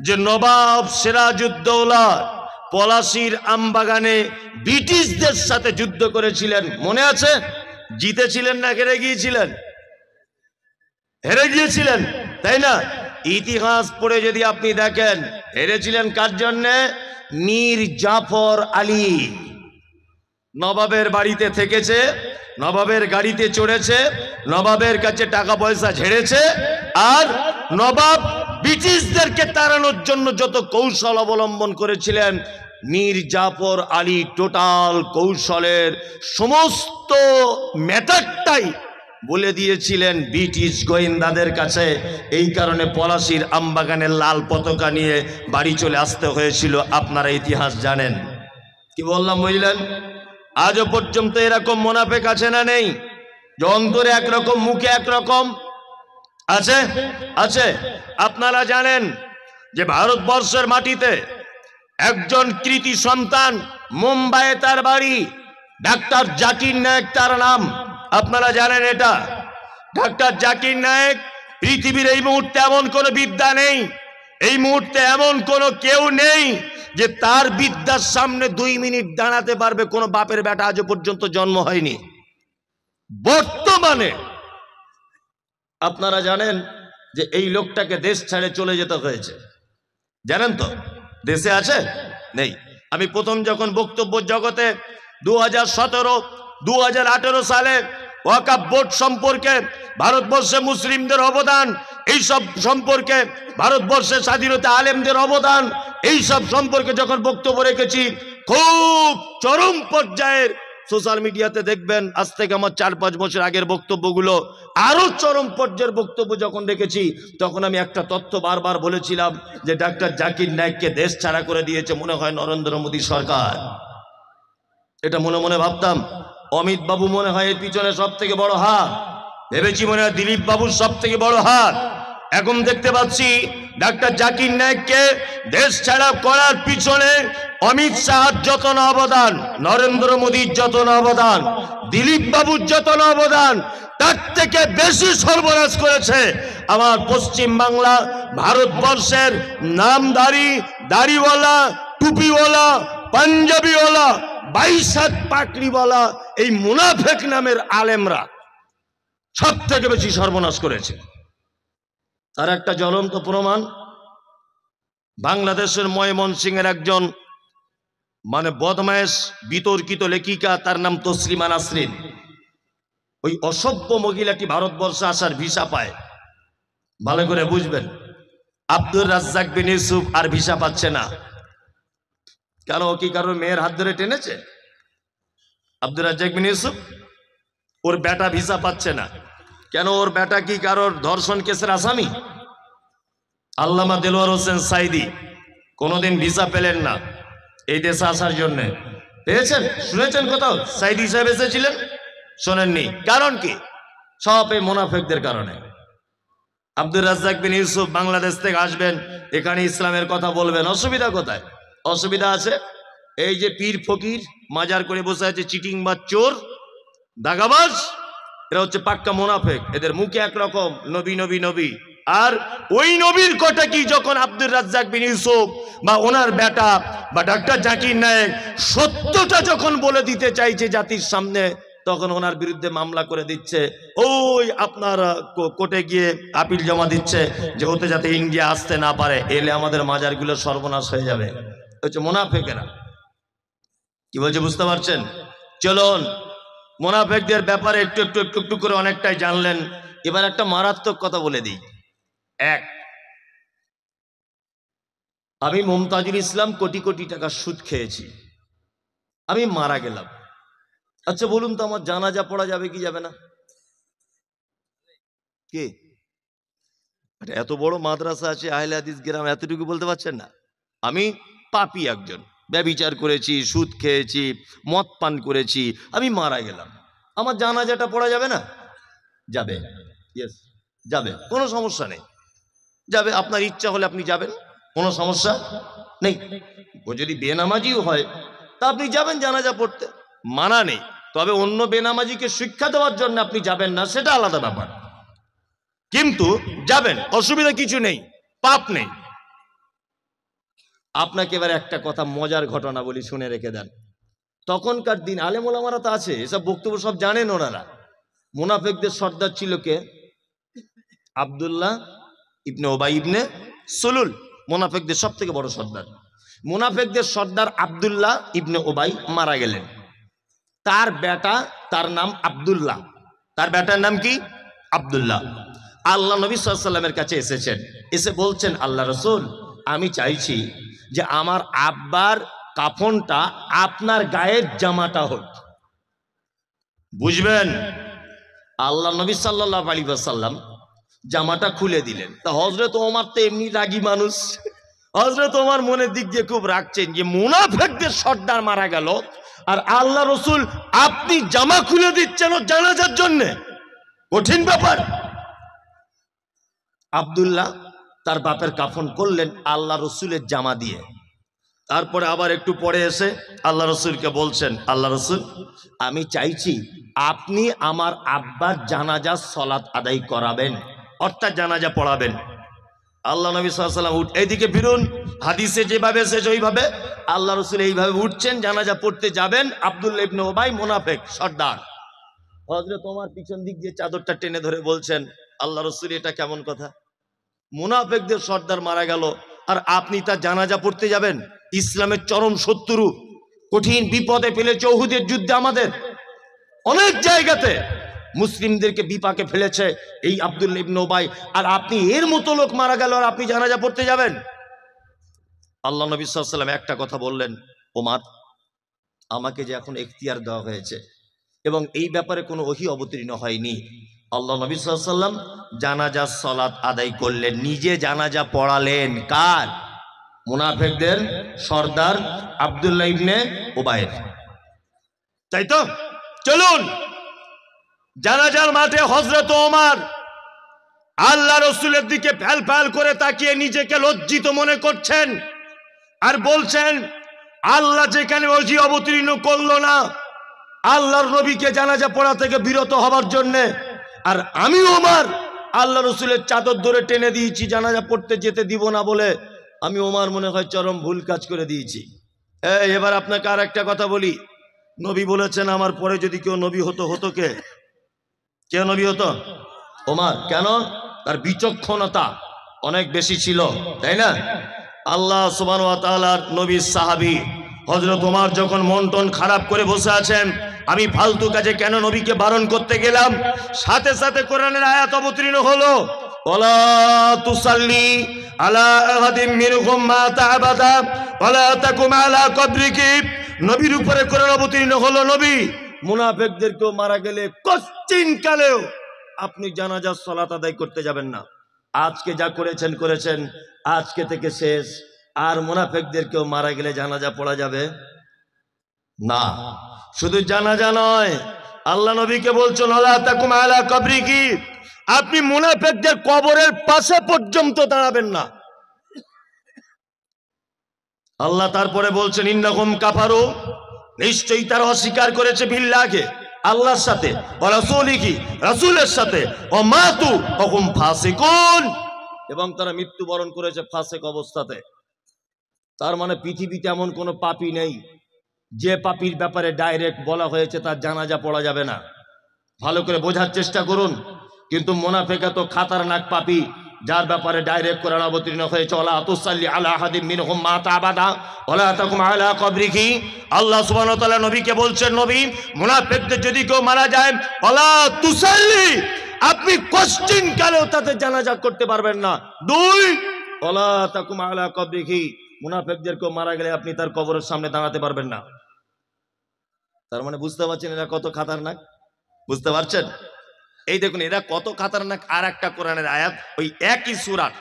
যে নবাব সিরাজউদ্দৌলা পলাশীর আমবাগানে ব্রিটিশদের সাথে যুদ্ধ করেছিলেন, মনে আছে? জিতেছিলেন না হেরে গিয়েছিলেন? হেরে গিয়েছিলেন, তাই না? ইতিহাস পড়ে যদি আপনি দেখেন, হেরেছিলেন কার জন্যে? মীর জাফর আলী। নবাবের বাড়িতে থেকেছে, নবাবের গাড়িতে চড়েছে, নবাবের কাছে টাকা পয়সা ঝেড়েছে, আর নবাব ব্রিটিশদেরকে তাড়ানোর জন্য যত কৌশল অবলম্বন করেছিলেন, মীর জাফর আলী টোটাল কৌশলের সমস্ত ম্যাটারটাই বলে দিয়েছিলেন ব্রিটিশ গোয়েন্দাদের কাছে। এই কারণে পলাশীর আমবাগানের লাল পতাকা নিয়ে বাড়ি চলে আসতে হয়েছিল। আপনারা ইতিহাস জানেন। কি বললাম বুঝলেন? আজও পর্যন্ত এরকম মুনাফিক আছে না নেই? যে অন্তরে একরকম মুখে একরকম আছে? আছে। আপনারা জানেন যে ভারতবর্ষের মাটিতে একজন কৃতি সন্তান, মুম্বাইয়ে তার বাড়ি, ডাক্তার জাকির নায়েক তার নাম। আপনারা জানেন এটা? ডাক্তার জাকির নায়েক, পৃথিবীর এই মুহূর্তে এমন কোনো বিদ্যা নেই, এই মুহূর্তে এমন কোনো কেউ নেই যে তার বিদ্যার সামনে 2 মিনিট দাঁড়াতে পারবে। কোনো বাপের বেটা আজও পর্যন্ত জন্ম হয়নি। বর্তমানে আপনারা জানেন যে এই লোকটাকে দেশ ছেড়ে চলে যেতে হয়েছে, জানেন তো? দেশে আছে? নেই। আমি প্রথম যখন বক্তব্য জগতে 2017-2018 সালে ওয়াকফ বোর্ড সম্পর্কে, ভারতবর্ষে মুসলিমদের অবদান, এই সব সম্পর্কে, ভারতবর্ষের স্বাধীনতা আলেমদের অবদান, এই সব সম্পর্কে যখন বক্তব্য রেখেছি, খুব চরম পর্যায়ের, সোশ্যাল মিডিয়াতে দেখবেন আজ থেকে আমার 4-5 বছর আগের বক্তব্যগুলো, আরো চরম পর্যায়ের বক্তব্য যখন রেখেছি, তখন আমি একটা তথ্য বারবার বলেছিলাম যে ডাক্তার জাকির নায়েককে দেশ ছাড়া করে দিয়েছে মনে হয় নরেন্দ্র মোদী সরকার। এটা মনে মনে ভাবতাম। অমিত বাবু মনে হয় এর পিছনে সব থেকে বড় হাত, ভেবেছি মনে হয় দিলীপ বাবুর সব থেকে বড় হাত। এখন দেখতে পাচ্ছি ডাক্তার জাকির নায়েককে দেশ ছাড়া করার পিছনে অমিত শাহর যত না অবদান, নরেন্দ্র মোদীর যত না অবদান, দিলীপ বাবুর যত না অবদান, তার থেকে বেশি সর্বনাশ করেছে আমার পশ্চিম বাংলা, ভারতবর্ষের নামধারী, দাড়িওয়ালা, টুপিওয়ালা, পাঞ্জাবিওয়ালা, 22 হাত পাকড়িওয়ালা এই মুনাফিক নামের আলেমরা সব থেকে বেশি সর্বনাশ করেছে। তার একটা জ্বলন্ত প্রমাণ, বাংলাদেশের ময়মনসিংহের একজন বদমায়েশ বিতর্কিত লেখিকা, তার নাম তসলিমা নাসরিন। ওই অসভ্য মহিলাটি ভারতবর্ষে আসার ভিসা পায়। ভালো করে বুঝবেন, আব্দুর রাজ্জাক বিন ইউসুফ আর ভিসা পাচ্ছে না। কেন? কি কারণ? মেয়ের হাত ধরে টেনেছে? আব্দুর রাজ্জাক বিন ইউসুফ, ওর বেটা ভিসা পাচ্ছে না কেন? ওর বেটা কি কারোর ধর্ষণ কেসের আসামি? আল্লামা দেলোয়ার হোসেন সাইদি কোনোদিন ভিসা পেলেন না এই দেশে আসার জন্য। পেয়েছেন? শুনেছেন কোথাও সাইদি সাহেব এসেছিলেন? শোনেননি। কারণ কি? সব এই মুনাফিকদের কারণে। আব্দুর রাজ্জাক বিন ইউসুফ বাংলাদেশ থেকে আসবেন, এখানে ইসলামের কথা বলবেন, অসুবিধা কোথায়? অসুবিধা আছে এই যে পীর ফকির মাজার করে বসে আছে, চিটিং বা চোর, দাগাবাজ, এরা হচ্ছে পাক্কা মুনাফিক। এদের মুখে একরকম নবী নবী নবী, আর ওই নবীর কথা কি যখন আব্দুর রাজ্জাক বিন ইউসুফ বা ওনার বেটা বা ডাক্তার জাকির নায়েক সত্যটা যখন বলে দিতে চাইছে জাতির সামনে, তখন ওনার বিরুদ্ধে মামলা করে দিচ্ছে। ওই আপনার কোর্টে গিয়ে আপিল জমা দিচ্ছে যে ওতে যাতে ইন্ডিয়া আসতে না পারে, এলে আমাদের মাজারগুলো সর্বনাশ হয়ে যাবে। হচ্ছে মুনাফিকেরা। কি বলছে বুঝতে পারছেন? চলুন মুনাফিকদের ব্যাপারে একটু একটু একটু একটু করে অনেকটাই জানলেন। এবার একটা মারাত্মক কথা বলে দিই। আমি মুমতাজুল ইসলাম কোটি কোটি টাকা সুদ খেয়েছি, আমি মারা গেলাম। আচ্ছা বলুন তো, আমার জানাজা পড়া যাবে কি যাবে না? কি এত বড় মাদ্রাসা আছে আহলে হাদিস গ্রাম, এতটুকু বলতে পারছেন না? আমি পাপী একজন, ব্যভিচার করেছি, সুদ খেয়েছি, মদ পান করেছি, আমি মারা গেলাম, আমার জানাজাটা পড়া যাবে না? যাবে। ইয়েস, যাবে, কোনো সমস্যা নেই, যাবে। আপনার ইচ্ছা হলে আপনি যাবেন, কোনো সমস্যা নেই। ও যদি বেনামাজিও হয় তা আপনি যাবেন জানাজা পড়তে, মানা নেই। তবে অন্য বেনামাজিকে শিক্ষা দেওয়ার জন্য আপনি যাবেন না, সেটা আলাদা ব্যাপার, কিন্তু যাবেন, অসুবিধা কিছু নেই, পাপ নেই। আপনাকে এবার একটা কথা মজার ঘটনা বলি, শুনে রেখে দেন। তখনকার দিন আলেম ওলামারা তো আছে, এসব বক্তব্য সব জানেন ওনারা। মুনাফিকদের সর্দার ছিল কে? আব্দুল্লাহ ইবনে ওবাই ইবনে সুলুল, মুনাফিকদের সব থেকে বড় সর্দার। মুনাফিকদের সর্দার আব্দুল্লাহ ইবনে ওবাই মারা গেলেন। তার বেটা, তার নাম আব্দুল্লাহ, তার বেটার নাম কি? আব্দুল্লাহ। আল্লাহ নবী সাল্লাল্লাহু আলাইহি ওয়াসাল্লামের কাছে এসেছেন, এসে বলছেন, আল্লাহ রাসূল, আমি চাইছি যে আমার আব্বার কাফনটা আপনার গায়ের জামাটা হোক। বুঝবেন? আল্লাহ নবী সাল্লাল্লাহু আলাইহি ওয়াসাল্লাম জামাটা খুলে দিলেন। তা হযরত ওমর তো এমনি রাগী মানুষ, হযরত ওমর মনের দিক দিয়ে খুব রাখছেন যে মুনাফিকদের সর্দার মারা গেল আর আল্লাহ রসুল আপনি জামা খুলে দিচ্ছেন ও জানাজার জন্য, কঠিন ব্যাপার। আব্দুল্লাহ তার বাপের কাফন করলেন আল্লাহ রসুলের জামা দিয়ে। তারপরে আবার একটু পরে এসে আল্লাহ রসুলকে বলছেন, আল্লাহ রসুল, আমি চাইছি আপনি আমার আব্বার জানাজার সলাত আদায় করাবেন, অর্থাৎ জানাজা পড়াবেন। আল্লাহ নবী সাল্লাল্লাহু আলাইহি ওয়াসাল্লাম এইদিকে ফিরুন, হাদিসে যেভাবে এসেছে ওইভাবে আল্লাহ রসুল এইভাবে উঠছেন, জানাজা পড়তে যাবেন। আব্দুল্লাহ ইবনে ওবাই মুনাফিক সর্দার, হযরত ওমর পিছন দিক দিয়ে চাদরটা টেনে ধরে বলছেন, আল্লাহ রসুল এটা কেমন কথা? মুনাফিকদের সর্দার মারা গেল আর আপনি তার জানাজা পড়তে যাবেন? ইসলামের চরম শত্রু, কঠিন বিপদে ফেলেছে উহুদের যুদ্ধে, আমাদের অনেক জায়গাতে মুসলিমদেরকে বিপাকে ফেলেছে এই আব্দুল্লাহ ইবনে ওবাই, আর আপনি এর মতো লোক মারা গেল আর আপনি জানাজা পড়তে যাবেন? আল্লাহ নবী সাল্লাল্লাহু আলাইহি ওয়াসাল্লাম একটা কথা বললেন, ওমর, আমাকে যে এখন এখতিয়ার দেওয়া হয়েছে এবং এই ব্যাপারে কোনো ওহী অবতীর্ণ হয়নি, আল্লাহ নবী সাল্লাল্লাহু আলাইহি ওয়াসাল্লাম জানাজার সালাত আদায় করলেন, নিজে জানাজা পড়ালেন। কার? মুনাফিকদের সর্দার আব্দুল্লাহ ইবনে ওবাইয়ের। তাই তো চলুন, জানাজার মাঠে হযরত ওমর আল্লাহ রসুলের দিকে ফ্যাল ফ্যাল করে তাকিয়ে নিজেকে লজ্জিত মনে করছেন আর বলছেন, আল্লাহ যেখানে ওহী অবতীর্ণ করলো না আল্লাহর নবীকে জানাজা পড়া থেকে বিরত হবার জন্যে, আর আমি ওমর আল্লাহ রসুলের চাদর ধরে টেনে দিয়েছি জানাজা পড়তে যেতে দিব না বলে, আমি ওমর মনে হয় চরম ভুল কাজ করে দিয়েছি। এবার আপনাকে আর একটা কথা বলি, নবী বলেছেন আমার পরে যদি কেউ নবী হতো, হতো কে? কে নবী হতো? ওমর। কেন? তার বিচক্ষণতা অনেক বেশি ছিল, তাই না? আল্লাহ সুবহানাহু ওয়া তাআলার নবীর সাহাবী হযরত ওমর যখন মন টন খারাপ করে বসে আছেন, আমি ফালতু কাজে কেন নবীকে বারণ করতে গেলাম, সাথে সাথে কোরআনের আয়াত অবতীর্ণ হলো, ওয়ালা তুসাল্লি আলা আহাদিম মিনহুম মাতা আবাদা ওয়ালা তাকুম আলা কবরিহি। নবীর উপরে কোরআন অবতীর্ণ হলো, নবী মুনাফিকদেরকেও মারা গেলে কশ্চিন কালেও আপনি জানাজার সালাত আদায় করতে যাবেন না। আজকে যা করেছেন করেছেন, আজকে থেকে শেষ। আর মুনাফিকদেরকেও মারা গেলে জানাজা পড়া যাবে না। শুধু জানাজা নয়, আল্লাহ নবীকে বলছেন ওয়ালা তাকুম আলা কবরিহি, আপনি মুনাফিকদের কবরের পাশে পর্যন্ত দাঁড়াবেন না। আল্লাহ তারপরে বলছেন ইন্নাহুম কাফারু, নিশ্চয়ই তারা অস্বীকার করেছে বিল্লাহকে, আল্লাহর সাথে, ওয়া রাসূলিহি, রাসূলের সাথে, ওয়া মাতু ওয়া হুম ফাসিকুন, এবং তারা মৃত্যুবরণ করেছে ফাসিক অবস্থাতে। তার মানে পৃথিবীতে এমন কোনো পাপী নেই যে পাপীর ব্যাপারে ডাইরেক্ট বলা হয়েছে তার জানাজা পড়া যাবে না। ভালো করে বোঝার চেষ্টা করুন। কিন্তু মুনাফিক তো খাতারনাক পাপী, যার ব্যাপারে ডাইরেক্ট কোরআন অবতীর্ণ হয়েছে ওয়ালা তুসাল্লি আলা আহাদিম মিনহুম মাতা আবাদা ওয়ালা তাকুম আলা কবরিহি। আল্লাহ সুবহানাহু ওয়া তাআলা নবীকে বলছেন, নবী মুনাফিকদের যদি কেউ মারা যায় ওয়ালা তুসাল্লি, আপনি কোশ্চিন কালেও তাদের জানাজা করতে পারবেন না। দুই, ওয়ালা তাকুম আলা কবরিহি, মুনাফিকদের কেউ মারা গেলে আপনি তার কবরের সামনে দাঁড়াতে পারবেন না। তার মানে বুঝতে পারছেন এরা কত খাতারনাক? বুঝতে পারছেন? এই দেখুন এরা কত খাতারনাক। আর একটা কোরআনের আয়াত, ওই একই সূরার,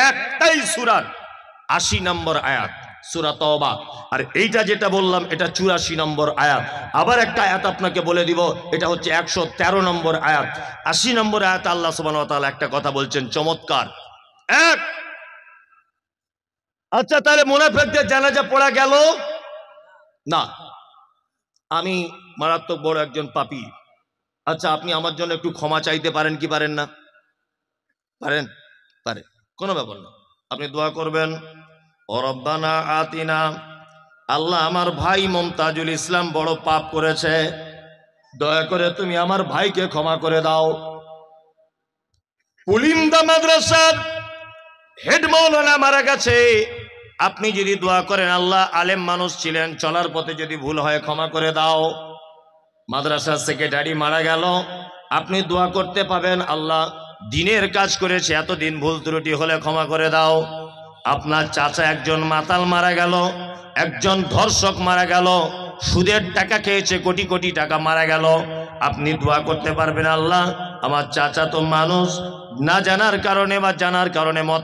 একটাই সূরার ৮০ নম্বর আয়াত, সূরা তওবা। আর এইটা যেটা বললাম এটা ৮৪ নম্বর আয়াত। আবার একটা আয়াত আপনাকে বলে দিব, এটা হচ্ছে ১১৩ নম্বর আয়াত। ৮০ নম্বর আয়াত আল্লাহ সুবহানাহু ওয়া তাআলা একটা কথা বলছেন চমৎকার। এক, আচ্ছা তাহলে মুনাফিকদের জানাজা পড়া গেল না, আমি মারাত্মক বড় একজন পাপী, আচ্ছা আপনি আমার জন্য একটু ক্ষমা চাইতে পারেন কি পারেন না? পারেন? পারেন, কোনো ব্যাপার না। আপনি দোয়া করবেন, ও রব্বানা আতিনা, আল্লাহ আমার ভাই মমতাজুল ইসলাম বড় পাপ করেছে, দয়া করে তুমি আমার ভাইকে ক্ষমা করে দাও। পুলিন্দা মাদ্রাসার হেড মাওলানা মারা গেছে, আপনি যদি দোয়া করেন আল্লাহ আলেম মানুষ ছিলেন, চলার পথে যদি ভুল হয় ক্ষমা করে দাও। মাদ্রাসার সেক্রেটারি মারা গেল, আপনি দোয়া করতে পাবেন আল্লাহ দিনের কাজ করেছে, এতদিন ভুল ত্রুটি হলে ক্ষমা করে দাও। আপনার চাচা একজন মাতাল মারা গেল, একজন ধর্ষক মারা গেল, সুদের টাকা খেয়েছে, কোটি কোটি টাকা মারা গেল, আপনি দোয়া করতে পারবেন আল্লাহ আমার চাচা তো মানুষ না জানার কারণে বা জানার কারণে মত